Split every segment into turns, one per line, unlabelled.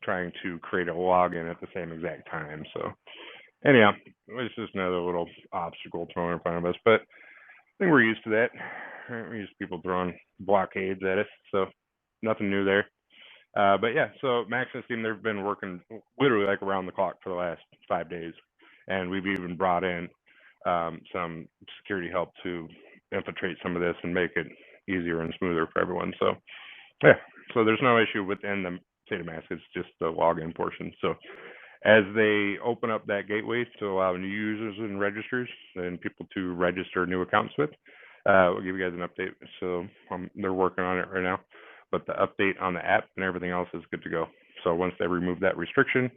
trying to create a login at the same exact time. So anyhow, it's just another little obstacle thrown in front of us, but I think we're used to that. We're used to people throwing blockades at us, so nothing new there. But yeah, so Max and his team, they've been working literally like around the clock for the last 5 days, and we've even brought in some security help to infiltrate some of this and make it easier and smoother for everyone. So yeah, so there's no issue within the Saita it's just the login portion. So as they open up that gateway to allow new users and registers and people to register new accounts with, we'll give you guys an update. So they're working on it right now, but the update on the app and everything else is good to go. So once they remove that restriction,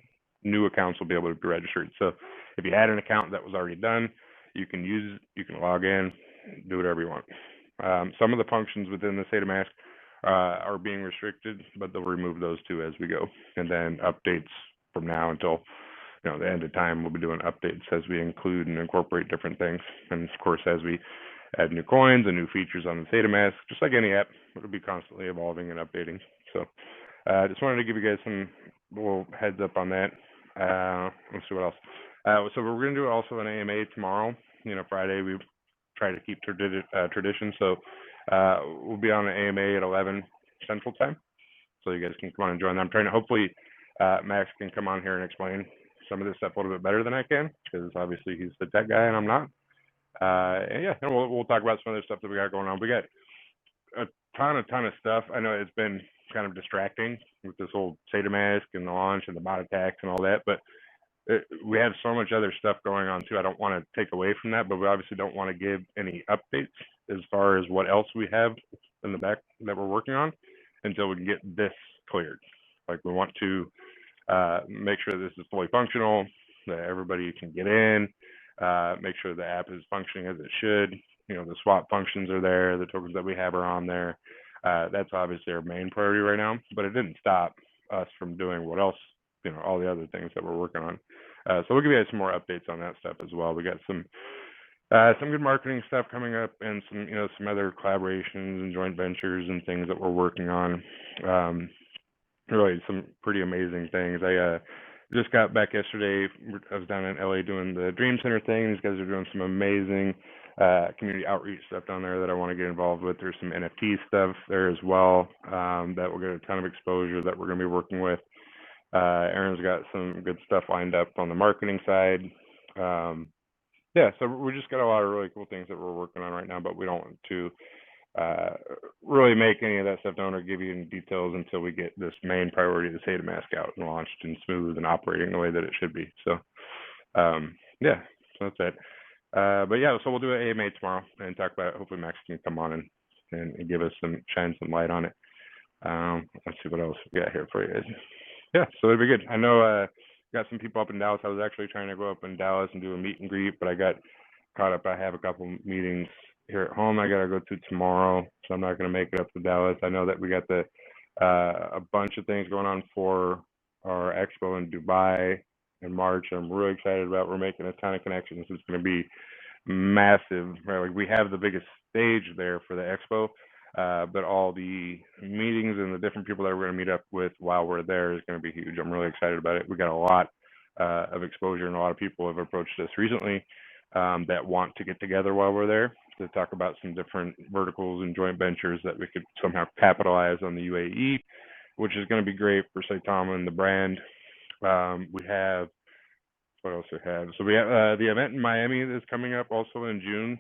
new accounts will be able to be registered. So if you had an account that was already done, you can log in, do whatever you want. Some of the functions within the Saita are being restricted, but they'll remove those too as we go. And then updates from now until the end of time, we'll be doing updates as we include and incorporate different things. And of course, as we add new coins and new features on the Saita just like any app, it'll be constantly evolving and updating. So I just wanted to give you guys some little heads up on that. Let's see what else. So we're going to do also an AMA tomorrow. Friday we try to keep tradition. So we'll be on an AMA at 11 Central Time. So you guys can come on and join. I'm trying to hopefully Max can come on here and explain some of this stuff a little bit better than I can, because obviously he's the tech guy and I'm not. And yeah, and we'll talk about some other stuff that we got going on. We got a ton of stuff. I know it's been kind of distracting with this whole Saita and the launch and the bot attacks and all that, but we have so much other stuff going on too. I don't want to take away from that, but we obviously don't want to give any updates as far as what else we have in the back that we're working on until we can get this cleared. Like, we want to make sure this is fully functional, that everybody can get in, make sure the app is functioning as it should. The swap functions are there, the tokens that we have are on there. That's obviously our main priority right now, but it didn't stop us from doing what else, all the other things that we're working on. So we'll give you guys some more updates on that stuff as well. We got some good marketing stuff coming up, and some other collaborations and joint ventures and things that we're working on. Really some pretty amazing things. I just got back yesterday. I was down in LA doing the Dream Center thing. These guys are doing some amazing community outreach stuff down there that I want to get involved with. There's some NFT stuff there as well that will get a ton of exposure that we're going to be working with. Aaron's got some good stuff lined up on the marketing side. Yeah, so we just got a lot of really cool things that we're working on right now, but we don't want to really make any of that stuff known or give you any details until we get this main priority, the Saita out and launched and smooth and operating the way that it should be. So yeah, so that's it. But yeah, so we'll do an AMA tomorrow and talk about it. Hopefully Max can come on and give us shine some light on it. Let's see what else we got here for you guys. Yeah, so it'll be good. I know got some people up in Dallas. I was actually trying to go up in Dallas and do a meet and greet, but I got caught up. I have a couple meetings here at home I got to go to tomorrow, so I'm not going to make it up to Dallas. I know that we got a bunch of things going on for our expo in Dubai in March. I'm really excited about. We're making a ton of connections. It's going to be massive. Right? Like, we have the biggest stage there for the expo, but all the meetings and the different people that we're going to meet up with while we're there is going to be huge. I'm really excited about it. We got a lot of exposure, and a lot of people have approached us recently that want to get together while we're there to talk about some different verticals and joint ventures that we could somehow capitalize on the UAE, which is going to be great for Saitama and the brand. We have, what else we have? So we have the event in Miami that's coming up also in June,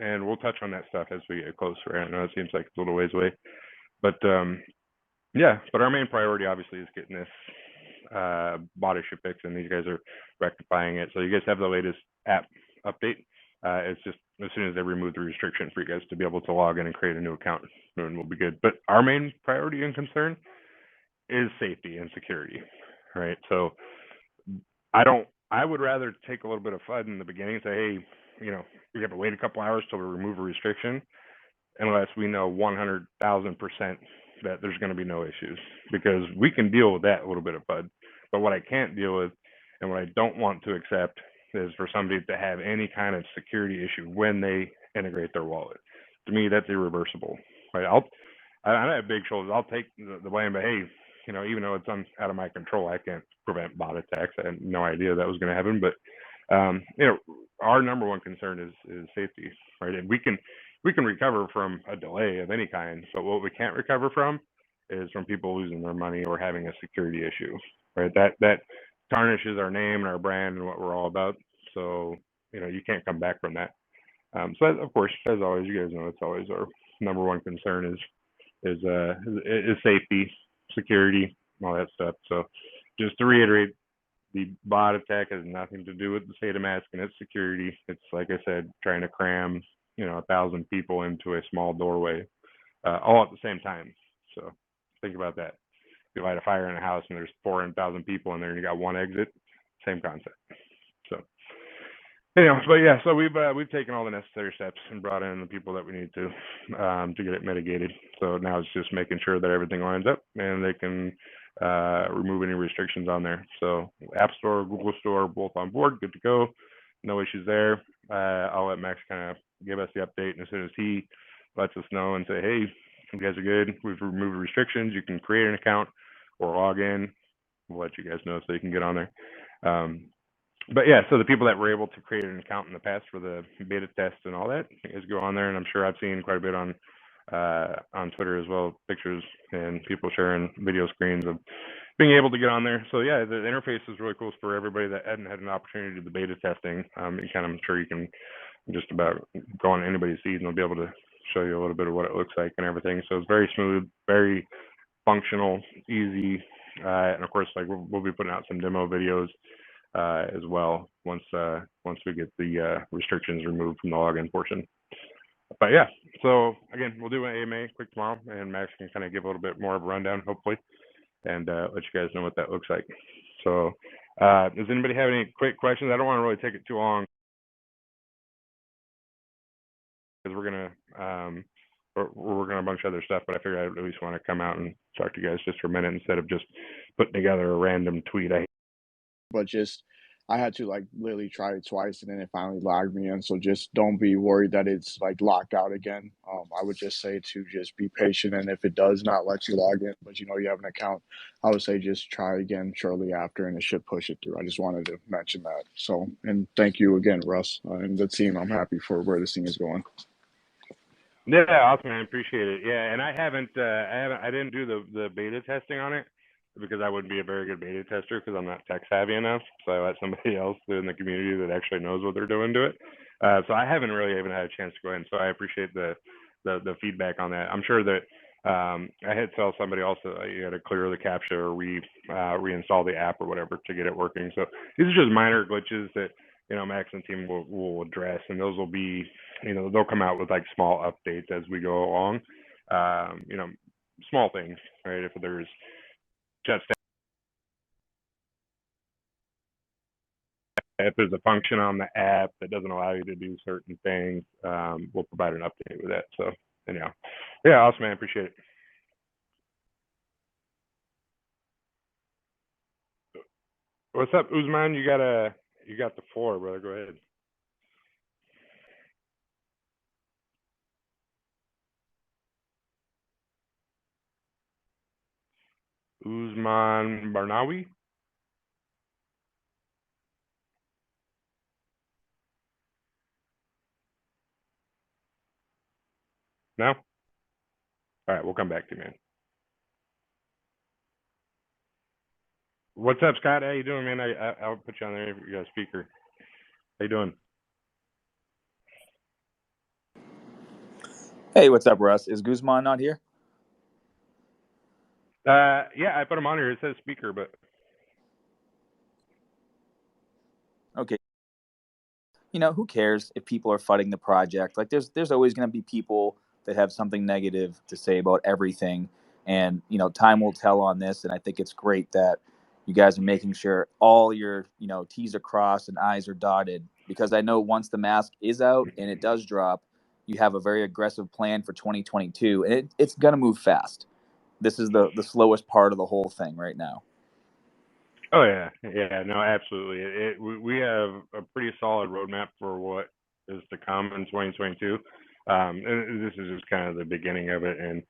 and we'll touch on that stuff as we get closer. I know it seems like it's a little ways away, but yeah, but our main priority obviously is getting this bot issue fixed, and these guys are rectifying it. So you guys have the latest app update. It's just as soon as they remove the restriction for you guys to be able to log in and create a new account, and we'll be good. But our main priority and concern is safety and security, right? So I would rather take a little bit of FUD in the beginning and say, hey, we have to wait a couple hours till we remove a restriction, unless we know 100,000% that there's going to be no issues, because we can deal with that little bit of FUD. But what I can't deal with, and what I don't want to accept, is for somebody to have any kind of security issue when they integrate their wallet. To me, that's irreversible. Right? I have big shoulders. I'll take the blame, but hey, even though it's out of my control, I can't prevent bot attacks. I had no idea that was going to happen. But our number one concern is safety, right? And we can recover from a delay of any kind. But what we can't recover from is from people losing their money or having a security issue, right? That tarnishes our name and our brand and what we're all about. So you can't come back from that. So of course, as always, you guys know it's always our number one concern is safety, security, all that stuff. So just to reiterate, the bot attack has nothing to do with the Saita and its security. It's like I said, trying to cram 1,000 people into a small doorway, all at the same time. So think about that. If you light a fire in a house and there's 400,000 people in there and you got one exit, same concept. So but yeah, so we've taken all the necessary steps and brought in the people that we need to get it mitigated. So now it's just making sure that everything lines up and they can remove any restrictions on there. So App Store, Google Store, both on board, good to go. No issues there. I'll let Max kind of give us the update, and as soon as he lets us know and say, hey, you guys are good, we've removed restrictions, you can create an account or log in, we'll let you guys know so you can get on there. But yeah, so the people that were able to create an account in the past for the beta test and all that, you guys go on there, and I'm sure I've seen quite a bit on Twitter as well, pictures and people sharing video screens of being able to get on there. So yeah, the interface is really cool for everybody that hadn't had an opportunity to do the beta testing. I'm sure you can just about go on anybody's feed and they'll be able to show you a little bit of what it looks like and everything. So it's very smooth, very functional, easy, and of course, like we'll be putting out some demo videos as well once we get the restrictions removed from the login portion. But yeah, so again, we'll do an AMA quick tomorrow, and Max can kind of give a little bit more of a rundown, hopefully, and let you guys know what that looks like. So does anybody have any quick questions? I don't want to really take it too long because we're working on a bunch of other stuff, but I figured I at least want to come out and talk to you guys just for a minute instead of just putting together a random tweet.
But just I had to like literally try it twice and then it finally logged me in. So just don't be worried that it's like locked out again. I would just say to just be patient, and if it does not let you log in, but you have an account, I would say just try again shortly after, and it should push it through. I just wanted to mention that. So, and thank you again, Russ, and the team. I'm happy for where this thing is going.
Yeah, awesome, man. Appreciate it. Yeah, and I didn't do the beta testing on it because I wouldn't be a very good beta tester because I'm not tech savvy enough. So I let somebody else in the community that actually knows what they're doing do it. So I haven't really even had a chance to go in. So I appreciate the feedback on that. I'm sure that I had to tell somebody also you got to clear the captcha or reinstall the app or whatever to get it working. So these are just minor glitches that Max and team will address, and those will be they'll come out with like small updates as we go along. Small things, right? If there's just if there's a function on the app that doesn't allow you to do certain things, we'll provide an update with that. So anyhow, yeah, awesome, man. Appreciate it. What's up, Uzman? You got the floor, brother. Go ahead. Uzman Barnawi. No. All right, we'll come back to you, man. What's up, Scott? How you doing, man? I'll put you on there if you got a speaker. How you doing?
Hey, what's up, Russ? Is Guzman not here?
Yeah, I put him on here. It says speaker, but
Okay. Who cares if people are fighting the project? Like, there's always going to be people that have something negative to say about everything, and time will tell on this. And I think it's great that you guys are making sure all your T's are crossed and I's are dotted, because I know once the mask is out and it does drop, you have a very aggressive plan for 2022, and it's going to move fast. This is the slowest part of the whole thing right now.
oh yeah, no, absolutely. We have a pretty solid roadmap for what is to come in 2022. And this is just kind of the beginning of it, and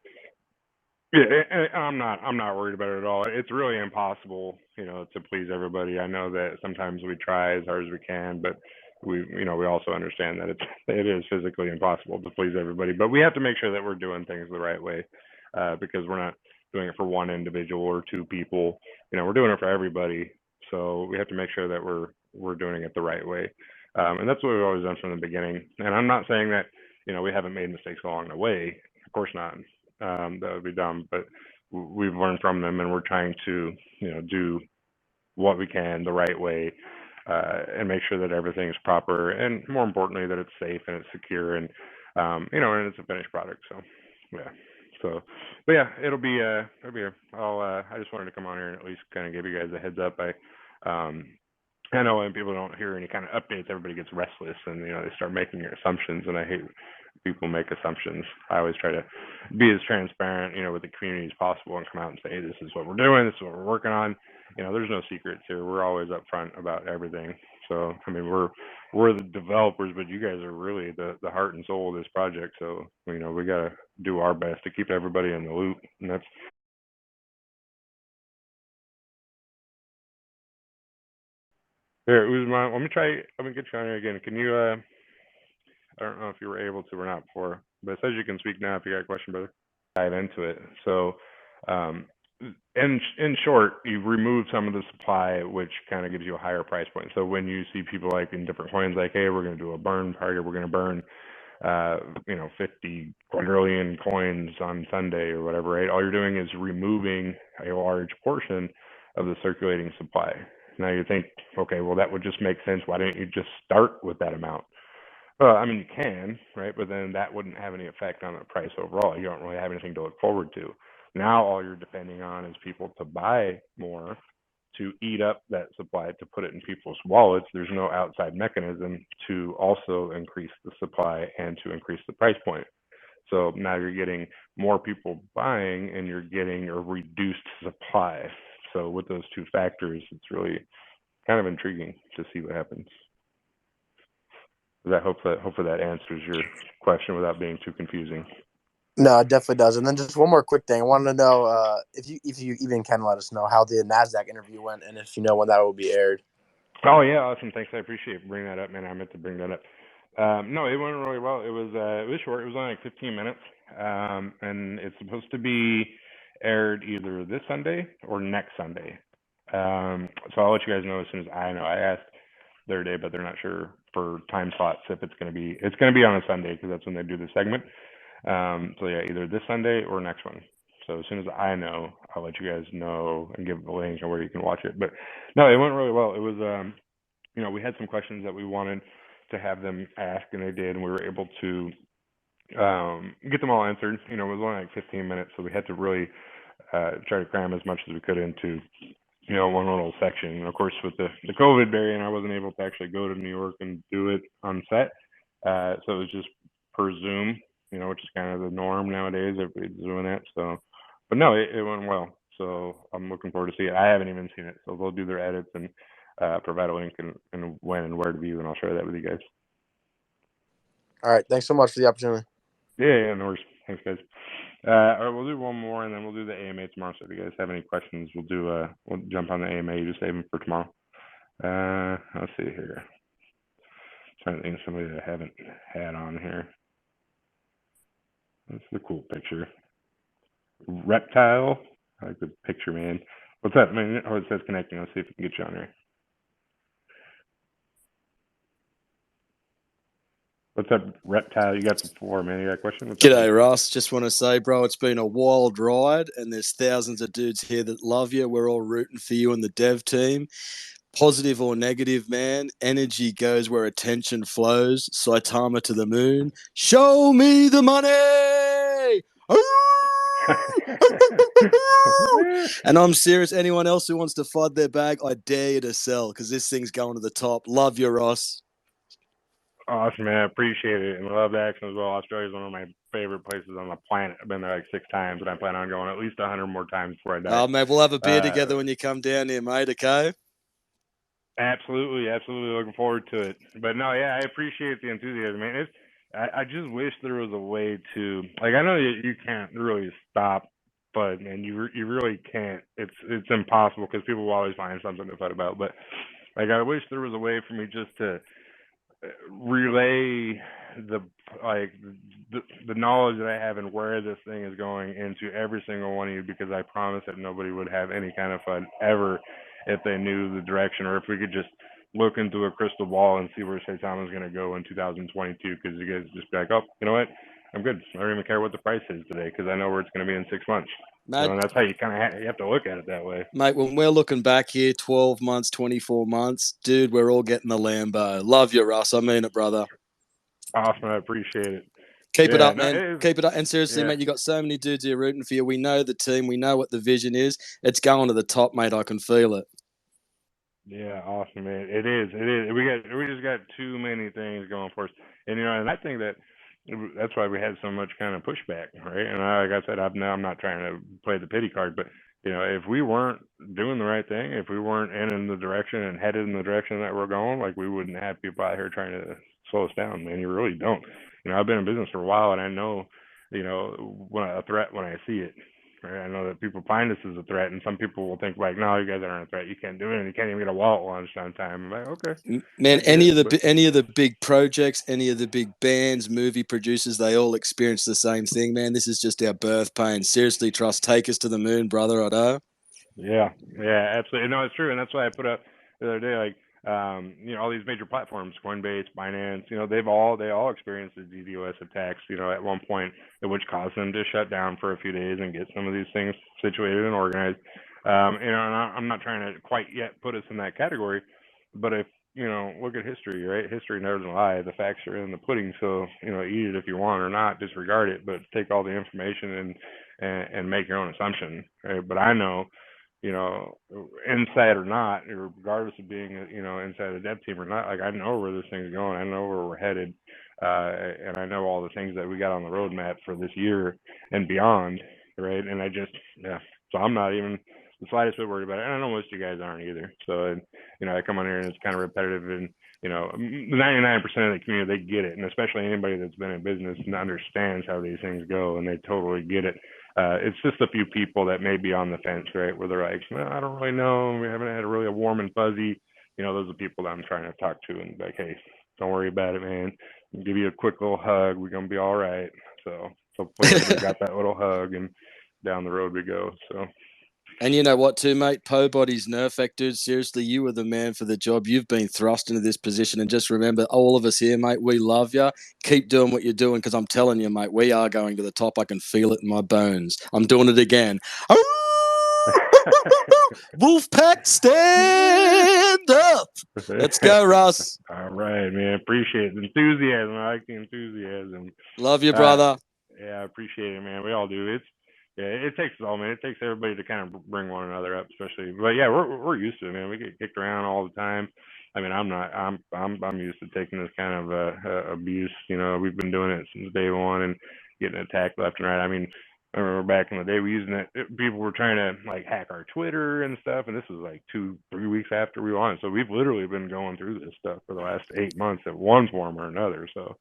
Yeah, and I'm not worried about it at all. It's really impossible, to please everybody. I know that sometimes we try as hard as we can, but we also understand that it is physically impossible to please everybody. But we have to make sure that we're doing things the right way, because we're not doing it for one individual or two people. We're doing it for everybody. So we have to make sure that we're doing it the right way, and that's what we've always done from the beginning. And I'm not saying that we haven't made mistakes along the way. Of course not. That would be dumb, but we've learned from them, and we're trying to do what we can the right way, and make sure that everything is proper, and more importantly that it's safe and it's secure, and and it's a finished product. So yeah. So, but yeah, I just wanted to come on here and at least kind of give you guys a heads up. I know when people don't hear any kind of updates, everybody gets restless, and they start making your assumptions, and I hate people make assumptions. I always try to be as transparent, with the community as possible, and come out and say, hey, this is what we're doing, this is what we're working on. There's no secrets here. We're always upfront about everything. So I mean, we're the developers, but you guys are really the heart and soul of this project. So we gotta do our best to keep everybody in the loop, and that's here. Uzman, let me get you on here again. Can you I don't know if you were able to or not before, but it says you can speak now if you got a question, brother. Dive into it. So, um, in short, you've removed some of the supply, which kind of gives you a higher price point. So when you see people like in different coins, like, hey, we're going to do a burn target, we're going to burn, 50 quadrillion coins on Sunday or whatever, right? All you're doing is removing a large portion of the circulating supply. Now you think, okay, well, that would just make sense. Why didn't you just start with that amount? Well, I mean, you can, right? But then that wouldn't have any effect on the price overall. You don't really have anything to look forward to. Now all you're depending on is people to buy more, to eat up that supply, to put it in people's wallets. There's no outside mechanism to also increase the supply and to increase the price point. So now you're getting more people buying, and you're getting a reduced supply. So with those two factors, it's really kind of intriguing to see what happens. Hopefully that answers your question without being too confusing.
No, it definitely does. And then just one more quick thing. I wanted to know if you even can let us know how the NASDAQ interview went, and if you know when that will be aired.
Oh yeah, awesome. Thanks. I appreciate bringing that up, man. I meant to bring that up. No, it went really well. It was short. It was only like 15 minutes, and it's supposed to be aired either this Sunday or next Sunday. So I'll let you guys know as soon as I know. I asked the other day, but they're not sure for time slots if it's going to be on a Sunday, because that's when they do the segment. So yeah, either this Sunday or next one. So as soon as I know, I'll let you guys know and give the link and where you can watch it. But no, it went really well. It was, we had some questions that we wanted to have them ask, and they did, and we were able to get them all answered. It was only like 15 minutes, so we had to really try to cram as much as we could into one little section. And of course, with the COVID variant, I wasn't able to actually go to New York and do it on set. So it was just per Zoom, which is kind of the norm nowadays. Everybody's doing that. So, but no, it went well. So I'm looking forward to see it. I haven't even seen it. So they'll do their edits and provide a link and when and where to view, and I'll share that with you guys.
All right. Thanks so much for the opportunity.
Yeah, no worries. Thanks, guys. All right, we'll do one more, and then we'll do the AMA tomorrow. So if you guys have any questions, we'll jump on the AMA. You just save them for tomorrow. Let's see here. Trying to think of somebody that I haven't had on here. That's a cool picture. Reptile. I like the picture, man. What's up, man? Oh, it says connecting. Let's see if we can get you on here. What's up, Reptile? You got the floor, man. You got a question?
G'day, Russ. Just want to say, bro, it's been a wild ride, and there's thousands of dudes here that love you. We're all rooting for you and the dev team. Positive or negative, man. Energy goes where attention flows. Saitama to the moon. Show me the money! And I'm serious. Anyone else who wants to FUD their bag, I dare you to sell, because this thing's going to the top. Love you, Ross.
Awesome, man. I appreciate it, and I love the action as well. Australia is one of my favorite places on the planet. I've been there like 6 times, and I plan on going at least 100 more times before I die.
Oh, mate, we'll have a beer together when you come down here, mate, okay?
Absolutely. Looking forward to it. But no, yeah, I appreciate the enthusiasm, man. I just wish there was a way to, like, I know you can't really stop FUD, man. You really can't. It's impossible because people will always find something to FUD about. But like, I wish there was a way for me just to relay the like the knowledge that I have and where this thing is going into every single one of you, because I promise that nobody would have any kind of fun ever if they knew the direction, or if we could just look into a crystal ball and see where Saitama is going to go in 2022, because you guys just be like, oh, you know what, I'm good. I don't even care what the price is today because I know where it's going to be in 6 months.
Mate,
and that's how you kind of you have to look at it that way.
Mate, when we're looking back here, 12 months, 24 months, dude, we're all getting the Lambo. Love you, Russ. I mean it, brother.
Awesome. I appreciate it.
Keep it up,
no,
man. Keep it up. And seriously,
yeah.
mate, you got so many dudes here rooting for you. We know the team. We know what the vision is. It's going to the top, mate. I can feel it.
Yeah, awesome, man. It is. We just got too many things going for us, and and I think that's why we had so much kind of pushback, right? And like I said, I'm not trying to play the pity card, but if we weren't doing the right thing, if we weren't in the direction and headed in the direction that we're going, like, we wouldn't have people out here trying to slow us down, man. You really don't. I've been in business for a while, and I know, when a threat when I see it. Right? I know that people find this as a threat, and some people will think like, "No, you guys aren't a threat. You can't do it, and you can't even get a wall at lunch on time." I'm like, okay,
man. Any of the big projects, any of the big bands, movie producers, they all experience the same thing, man. This is just our birth pain. Seriously, Trust, take us to the moon, brother. I know.
Yeah, absolutely. No, it's true, and that's why I put up the other day, like, all these major platforms, Coinbase, Binance, they all experienced the DDoS attacks, at one point, which caused them to shut down for a few days and get some of these things situated and organized. And I'm not trying to quite yet put us in that category, but if look at history, right? History never doesn't lie. The facts are in the pudding, so eat it if you want or not, disregard it, but take all the information and make your own assumption, right? But I know, inside or not, regardless of being, inside the dev team or not, like, I know where this thing's going. I know where we're headed, and I know all the things that we got on the roadmap for this year and beyond, right? And so I'm not even the slightest bit worried about it, and I know most of you guys aren't either. So, I come on here and it's kind of repetitive, and 99% of the community, they get it, and especially anybody that's been in business and understands how these things go, and they totally get it. It's just a few people that may be on the fence, right? Where they're like, well, I don't really know. We haven't had really a warm and fuzzy. Those are people that I'm trying to talk to and be like, hey, don't worry about it, man. I'll give you a quick little hug. We're going to be all right. So hopefully we got that little hug, and down the road we go. So.
And you know what, too, mate? Po Body's Nerfec, dude. Seriously, you were the man for the job. You've been thrust into this position. And just remember, all of us here, mate, we love you. Keep doing what you're doing, because I'm telling you, mate, we are going to the top. I can feel it in my bones. I'm doing it again. Wolfpack, stand up. Let's go, Russ.
All right, man. Appreciate the enthusiasm. I like the enthusiasm.
Love you, brother.
Yeah, I appreciate it, man. We all do. It takes us all, man. It takes everybody to kind of bring one another up, especially. But yeah, we're used to it, man. We get kicked around all the time. I mean, I'm not. I'm used to taking this kind of abuse. We've been doing it since day one and getting attacked left and right. I mean, I remember back in the day, we using it. People were trying to like hack our Twitter and stuff, and this was like 2-3 weeks after we won. So we've literally been going through this stuff for the last 8 months in one form or another. So.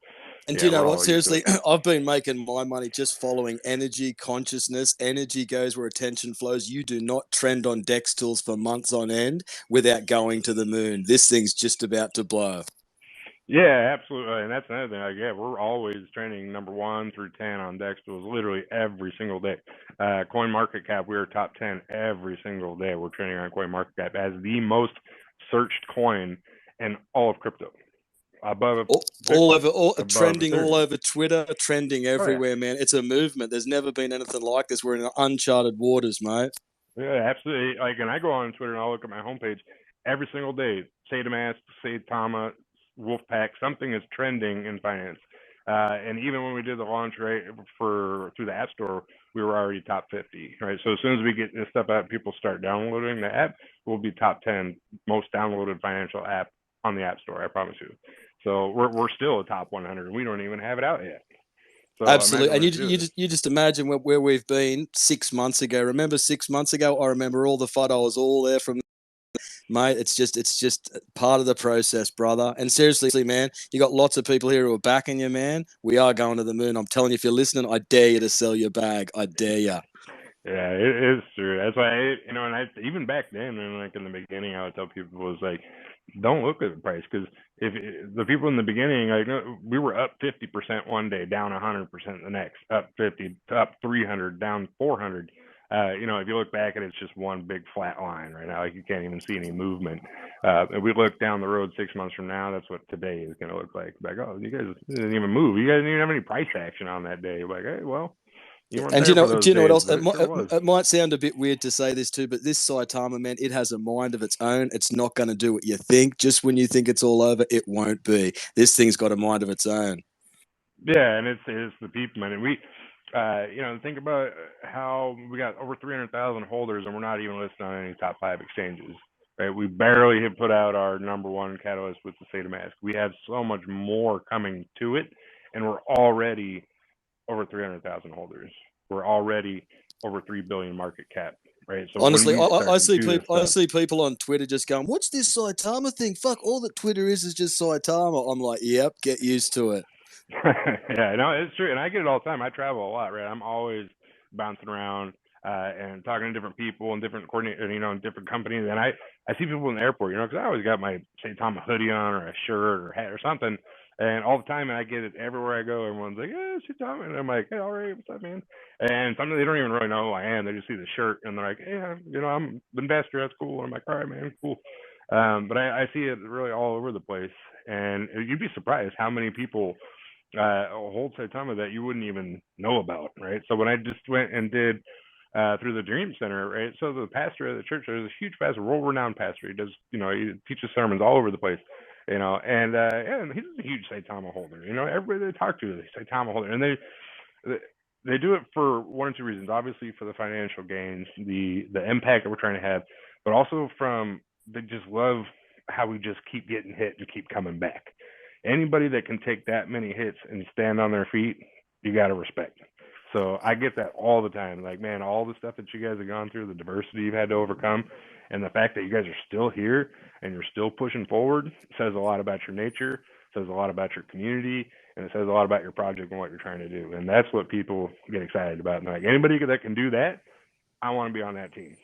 And do you know what? Seriously, I've been making my money just following energy, consciousness. Energy goes where attention flows. You do not trend on DEX tools for months on end without going to the moon. This thing's just about to blow.
Yeah, absolutely. And that's another thing. Like, yeah, we're always trending number 1 through 10 on DEX tools, literally every single day. Coin Market Cap, we are top 10 every single day. We're trending on Coin Market Cap as the most searched coin in all of crypto. Above
trending all over Twitter, trending everywhere, man. It's a movement. There's never been anything like this. We're in uncharted waters, mate.
Yeah, absolutely. Like, and I go on Twitter and I'll look at my homepage every single day. Saitama, Wolfpack, something is trending in finance. And even when we did the launch rate through the App Store, we were already top 50, right? So as soon as we get this stuff out, people start downloading the app, we'll be top 10 most downloaded financial app on the App Store, I promise you. So we're still a top 100, and we don't even have it out yet. So
absolutely, and you just imagine where we've been 6 months ago. Remember 6 months ago? I remember all the FUD. I was all there from, mate. It's just part of the process, brother. And seriously, man, you got lots of people here who are backing you, man. We are going to the moon. I'm telling you, if you're listening, I dare you to sell your bag. I dare you.
Yeah, it is true. That's why and even back then, and like in the beginning, I would tell people was like, don't look at the price because if the people in the beginning, like we were up 50% one day, down 100% the next, up 50, up 300, down 400. If you look back at it, it's just one big flat line right now. Like you can't even see any movement. If we look down the road 6 months from now, that's what today is going to look like. Like, oh, you guys didn't even move. You guys didn't even have any price action on that day. Like, hey, well. You weren't
And
there for
do
those
you know what
days,
else?
but it sure was.
It might sound a bit weird to say this too, but this Saitama, man, it has a mind of its own. It's not going to do what you think. Just when you think it's all over, it won't be. This thing's got a mind of its own.
Yeah, and it's the people, man. And we, think about how we got over 300,000 holders, and we're not even listed on any top 5 exchanges. Right? We barely have put out our number 1 catalyst with the Saitamaguru. We have so much more coming to it, and we're already over 300,000 holders. We're already over 3 billion market cap. Right. So when
Honestly,
we start
I
to
see
do this
people. I
stuff,
see people on Twitter just going, "What's this Saitama thing? Fuck! All that Twitter is just Saitama." I'm like, "Yep, get used to it."
yeah, no, it's true, and I get it all the time. I travel a lot, right? I'm always bouncing around and talking to different people and different and different companies. And I see people in the airport, because I always got my Saitama hoodie on or a shirt or hat or something. And all the time, and I get it everywhere I go. Everyone's like, "Yeah, Saitama," and I'm like, "Hey, all right, what's up, man?" And sometimes they don't even really know who I am. They just see the shirt and they're like, "Hey, I'm the investor. That's cool." And I'm like, "All right, man, cool." But I see it really all over the place, and you'd be surprised how many people a whole Saitama that you wouldn't even know about, right? So when I just went and did through the Dream Center, right? So the pastor of the church, there's a huge pastor, world-renowned pastor. He does, he teaches sermons all over the place, and he's a huge Saitama holder. Everybody they talk to is a Saitama holder, and they do it for one or two reasons. Obviously, for the financial gains, the impact that we're trying to have, but also from they just love how we just keep getting hit and keep coming back. Anybody that can take that many hits and stand on their feet, you got to respect. So I get that all the time. Like, man, all the stuff that you guys have gone through, the diversity you've had to overcome, and the fact that you guys are still here and you're still pushing forward says a lot about your nature, says a lot about your community, and it says a lot about your project and what you're trying to do. And that's what people get excited about. And like anybody that can do that, I want to be on that team.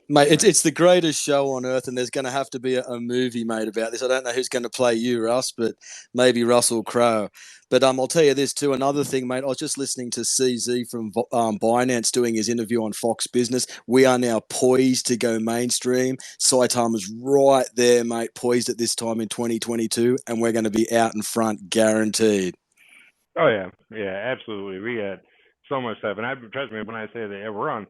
Mate, it's the greatest show on earth, and there's going to have to be a movie made about this. I don't know who's going to play you, Russ, but maybe Russell Crowe. But I'll tell you this too. Another thing, mate. I was just listening to CZ from Binance doing his interview on Fox Business. We are now poised to go mainstream. Saitama's right there, mate, poised at this time in 2022, and we're going to be out in front, guaranteed.
Oh yeah, absolutely. We got so much stuff, and trust me when I say that we're on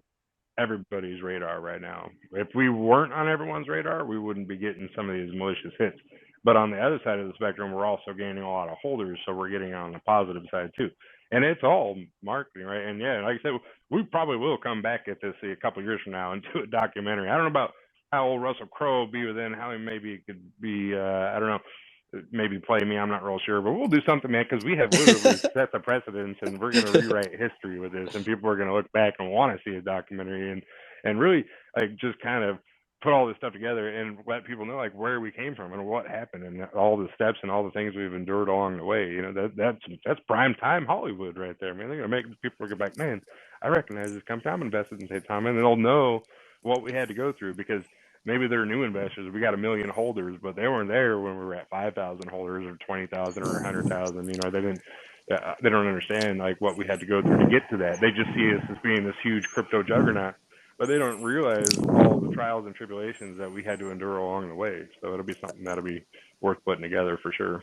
everybody's radar right now. If we weren't on everyone's radar, we wouldn't be getting some of these malicious hits. But on the other side of the spectrum, we're also gaining a lot of holders, so we're getting on the positive side too. And it's all marketing, right? And yeah, like I said, we probably will come back at this a couple of years from now and do a documentary. I don't know about how old Russell Crowe will be then, how he maybe could be, I don't know, maybe play me. I'm not real sure, but we'll do something, man, because we have literally set the precedence, and we're going to rewrite history with this, and people are going to look back and want to see a documentary and really like just kind of put all this stuff together and let people know like where we came from and what happened and all the steps and all the things we've endured along the way. That's prime time Hollywood right there, man. They're going to make people go back, man, I recognize this company. I'm invested in Saitama, and they'll know what we had to go through because maybe they're new investors. We got 1 million holders, but they weren't there when we were at 5,000 holders or 20,000 or 100,000. They don't understand like what we had to go through to get to that. They just see us as being this huge crypto juggernaut, but they don't realize all the trials and tribulations that we had to endure along the way. So it'll be something that'll be worth putting together for sure.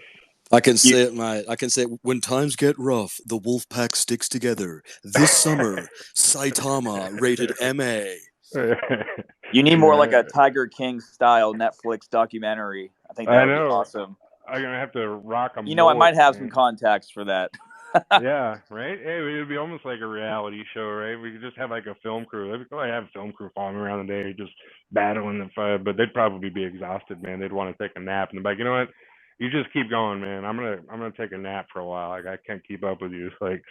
I can see it, mate. I can see it. When times get rough, the wolf pack sticks together. This summer, Saitama rated MA.
You need more like a Tiger King style Netflix documentary. I think that would be awesome.
I'm gonna have to rock them.
I might have some contacts for that.
Yeah, right. Hey, it would be almost like a reality show, right? We could just have like a film crew. They'd probably have a film crew following around the day, just battling the fire. But they'd probably be exhausted, man. They'd want to take a nap, and they're like, you know what? You just keep going, man. I'm gonna take a nap for a while. Like I can't keep up with you. Like,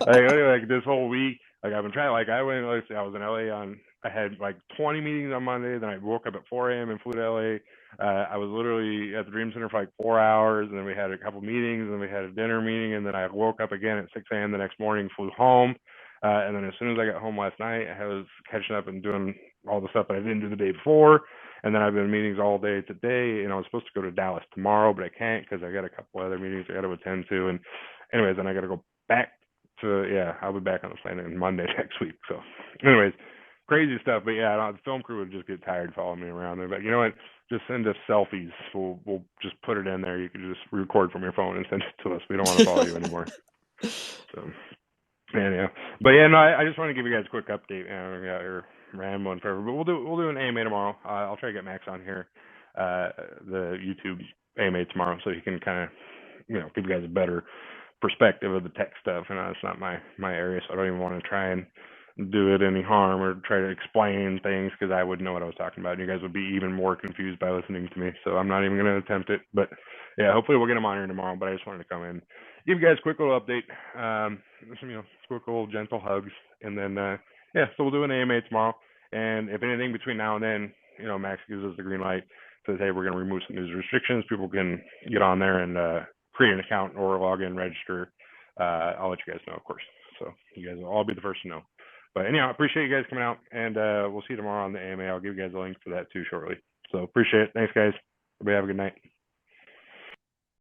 like this whole week, like I've been trying. Like I went. Let's see, I was in LA I had like 20 meetings on Monday. Then I woke up at 4 a.m. and flew to LA. I was literally at the Dream Center for like 4 hours, and then we had a couple meetings, and then we had a dinner meeting, and then I woke up again at 6 a.m. the next morning, flew home. And then as soon as I got home last night, I was catching up and doing all the stuff that I didn't do the day before. And then I've been in meetings all day today. And I was supposed to go to Dallas tomorrow, but I can't because I got a couple other meetings I got to attend to. And anyways, then I got to go back to, I'll be back on the plane on Monday next week. So anyways, crazy stuff. But yeah, the film crew would just get tired following me around. They're like, you know what? Just send us selfies. We'll just put it in there. You can just record from your phone and send it to us. We don't want to follow you anymore. So, yeah. But yeah, no, I just want to give you guys a quick update. You're rambling forever, but we'll do an AMA tomorrow. I'll try to get Max on here, the YouTube AMA tomorrow, so he can kind of, give you guys a better perspective of the tech stuff. And it's not my area, so I don't even want to try and do it any harm or try to explain things because I wouldn't know what I was talking about. And you guys would be even more confused by listening to me. So I'm not even going to attempt it. But yeah, hopefully we'll get him on here tomorrow. But I just wanted to come in, give you guys a quick little update, some quick little gentle hugs, and then so we'll do an AMA tomorrow. And if anything between now and then, Max gives us the green light, says, hey, we're going to remove some news restrictions. People can get on there and create an account or log in, register. I'll let you guys know, of course. So you guys will all be the first to know. But anyhow, I appreciate you guys coming out, and we'll see you tomorrow on the AMA. I'll give you guys a link for that too shortly. So appreciate it. Thanks, guys. Everybody have a good night.